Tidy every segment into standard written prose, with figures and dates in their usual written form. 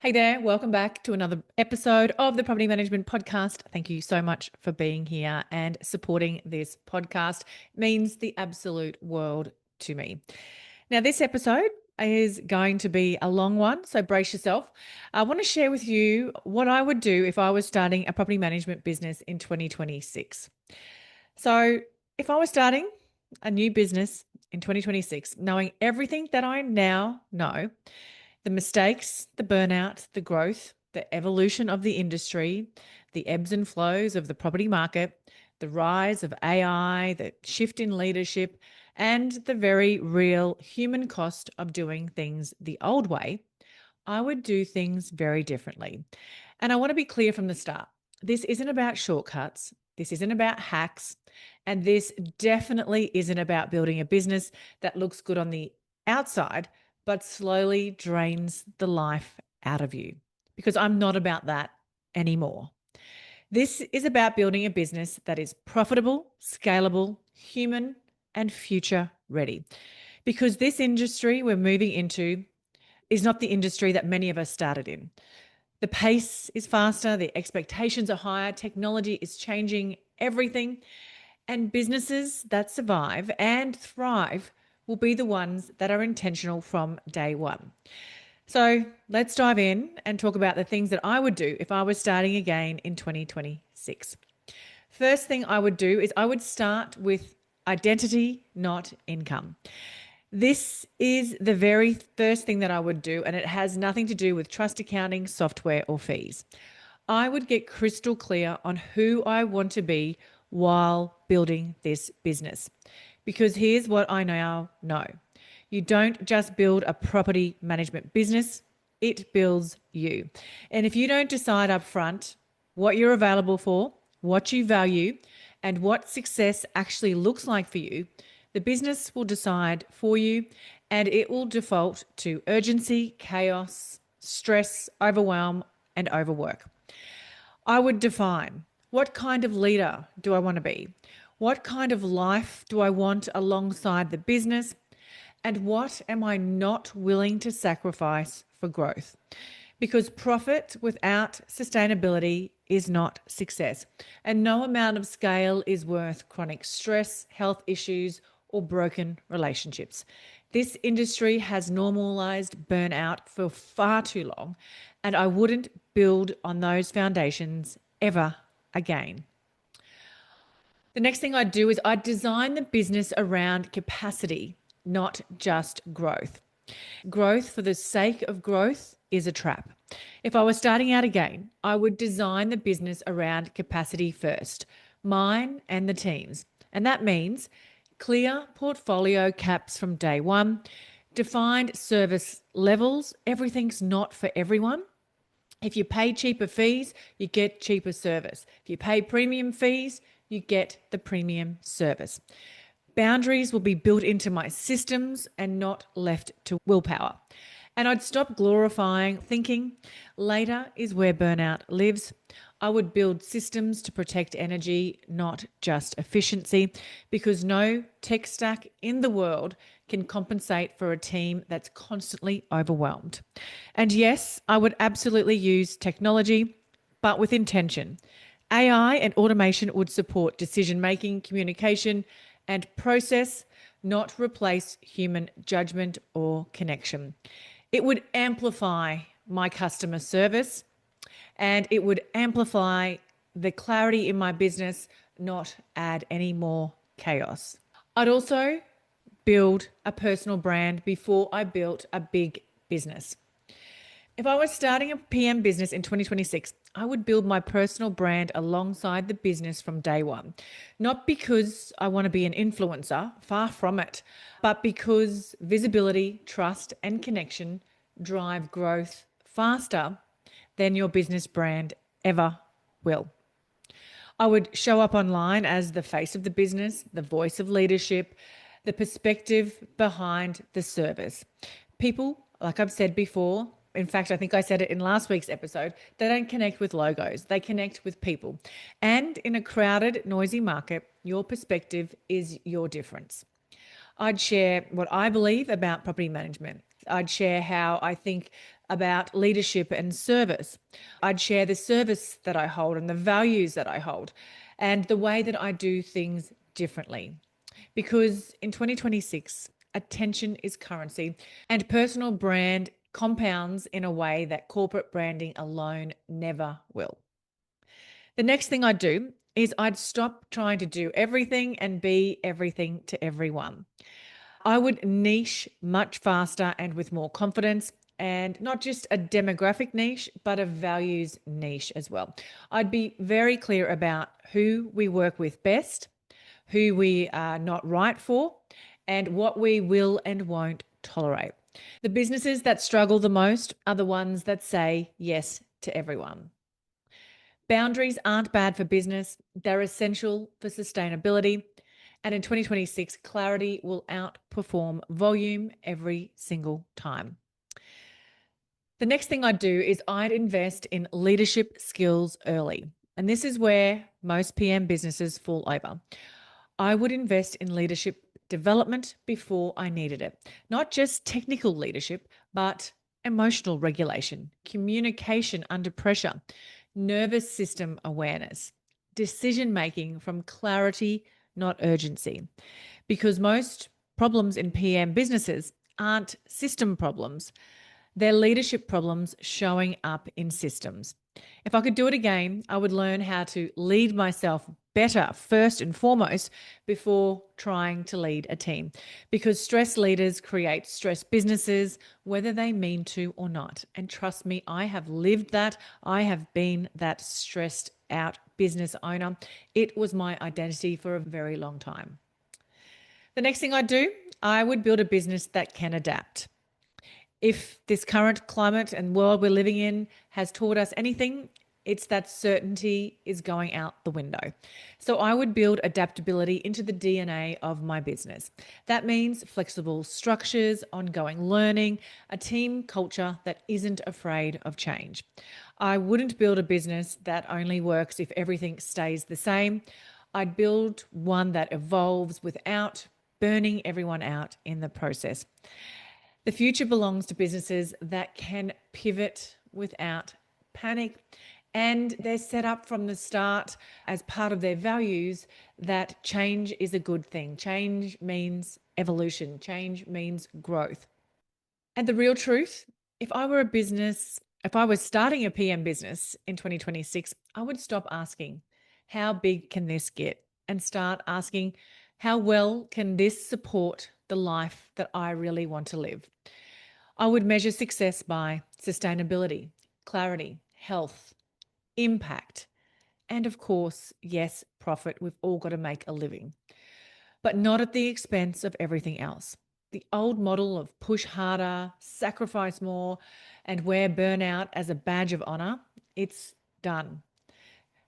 Hey there, welcome back to another episode of the Property Management Podcast. Thank you so much for being here and supporting this podcast. It means the absolute world to me. Now, this episode is going to be a long one, so brace yourself. I want to share with you what I would do if I was starting a property management business in 2026. So, if I was starting a new business in 2026, knowing everything that I now know, the mistakes, the burnout, the growth, the evolution of the industry, the ebbs and flows of the property market, the rise of AI, the shift in leadership, and the very real human cost of doing things the old way, I would do things very differently. And I want to be clear from the start. This isn't about shortcuts. This isn't about hacks. And this definitely isn't about building a business that looks good on the outside, but slowly drains the life out of you, because I'm not about that anymore. This is about building a business that is profitable, scalable, human, and future ready. Because this industry we're moving into is not the industry that many of us started in. The pace is faster, the expectations are higher, technology is changing everything, and businesses that survive and thrive will be the ones that are intentional from day one. So let's dive in and talk about the things that I would do if I was starting again in 2026. First thing I would do is I would start with identity, not income. This is the very first thing that I would do, and it has nothing to do with trust accounting, software, or fees. I would get crystal clear on who I want to be while building this business. Because here's what I now know. You don't just build a property management business, it builds you. And if you don't decide up front what you're available for, what you value, and what success actually looks like for you, the business will decide for you, and it will default to urgency, chaos, stress, overwhelm, and overwork. I would define, what kind of leader do I want to be? What kind of life do I want alongside the business? And what am I not willing to sacrifice for growth? Because profit without sustainability is not success. And no amount of scale is worth chronic stress, health issues, or broken relationships. This industry has normalized burnout for far too long, and I wouldn't build on those foundations ever again. The next thing I'd do is I'd design the business around capacity, not just growth. Growth for the sake of growth is a trap. If I was starting out again, I would design the business around capacity first, mine and the team's. And that means clear portfolio caps from day one, defined service levels. Everything's not for everyone. If you pay cheaper fees, you get cheaper service. If you pay premium fees, you get the premium service. Boundaries will be built into my systems and not left to willpower. And I'd stop glorifying thinking later is where burnout lives. I would build systems to protect energy, not just efficiency, because no tech stack in the world can compensate for a team that's constantly overwhelmed. And yes, I would absolutely use technology, but with intention. AI and automation would support decision making, communication, and process, not replace human judgment or connection. It would amplify my customer service, and it would amplify the clarity in my business, not add any more chaos. I'd also build a personal brand before I built a big business. If I was starting a PM business in 2026, I would build my personal brand alongside the business from day one. Not because I want to be an influencer, far from it, but because visibility, trust, and connection drive growth faster than your business brand ever will. I would show up online as the face of the business, the voice of leadership, the perspective behind the service. People, like I've said before, in fact, I think I said it in last week's episode, they don't connect with logos, they connect with people. And in a crowded, noisy market, your perspective is your difference. I'd share what I believe about property management. I'd share how I think about leadership and service. I'd share the service that I hold and the values that I hold and the way that I do things differently. Because in 2026, attention is currency and personal brand compounds in a way that corporate branding alone never will. The next thing I'd do is I'd stop trying to do everything and be everything to everyone. I would niche much faster and with more confidence, and not just a demographic niche, but a values niche as well. I'd be very clear about who we work with best, who we are not right for, and what we will and won't tolerate. The businesses that struggle the most are the ones that say yes to everyone. Boundaries aren't bad for business, they're essential for sustainability. And in 2026, clarity will outperform volume every single time. The next thing I'd do is I'd invest in leadership skills early. And this is where most PM businesses fall over. I would invest in leadership development before I needed it. Not just technical leadership, but emotional regulation, communication under pressure, nervous system awareness, decision making from clarity, not urgency. Because most problems in PM businesses aren't system problems, they're leadership problems showing up in systems. If I could do it again, I would learn how to lead myself better first and foremost before trying to lead a team. Because stress leaders create stress businesses, whether they mean to or not. And trust me, I have lived that. I have been that stressed out business owner. It was my identity for a very long time. The next thing I'd do, I would build a business that can adapt. If this current climate and world we're living in has taught us anything, it's that certainty is going out the window. So I would build adaptability into the DNA of my business. That means flexible structures, ongoing learning, a team culture that isn't afraid of change. I wouldn't build a business that only works if everything stays the same. I'd build one that evolves without burning everyone out in the process. The future belongs to businesses that can pivot without panic, and they're set up from the start as part of their values that change is a good thing. Change means evolution. Change means growth. And the real truth, if I was starting a PM business in 2026, I would stop asking, how big can this get? And start asking, how well can this support the life that I really want to live? I would measure success by sustainability, clarity, health, impact, and of course, yes, profit. We've all got to make a living, but not at the expense of everything else. The old model of push harder, sacrifice more, and wear burnout as a badge of honor, it's done.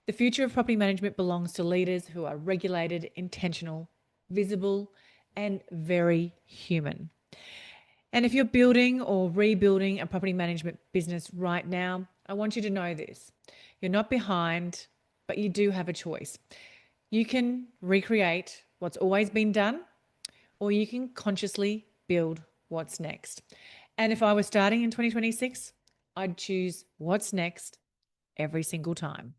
The future of property management belongs to leaders who are regulated, intentional, visible, and very human. And if you're building or rebuilding a property management business right now, I want you to know this. You're not behind, but you do have a choice. You can recreate what's always been done, or you can consciously build what's next. And if I was starting in 2026, I'd choose what's next every single time.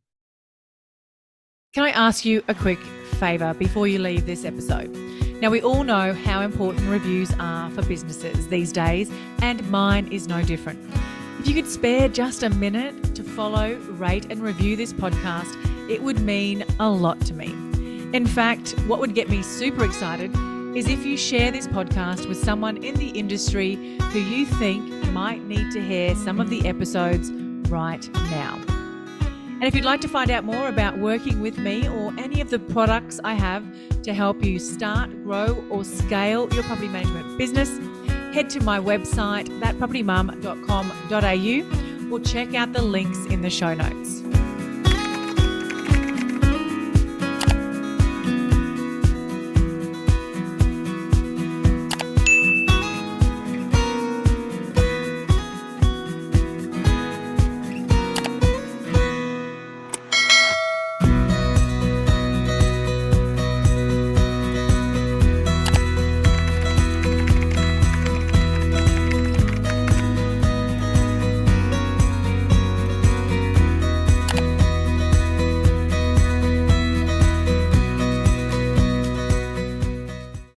Can I ask you a quick favor before you leave this episode? Now, we all know how important reviews are for businesses these days, and mine is no different. If you could spare just a minute to follow, rate, and review this podcast, it would mean a lot to me. In fact, what would get me super excited is if you share this podcast with someone in the industry who you think might need to hear some of the episodes right now. And if you'd like to find out more about working with me or any of the products I have to help you start, grow, or scale your property management business, head to my website, thatpropertymum.com.au, or check out the links in the show notes.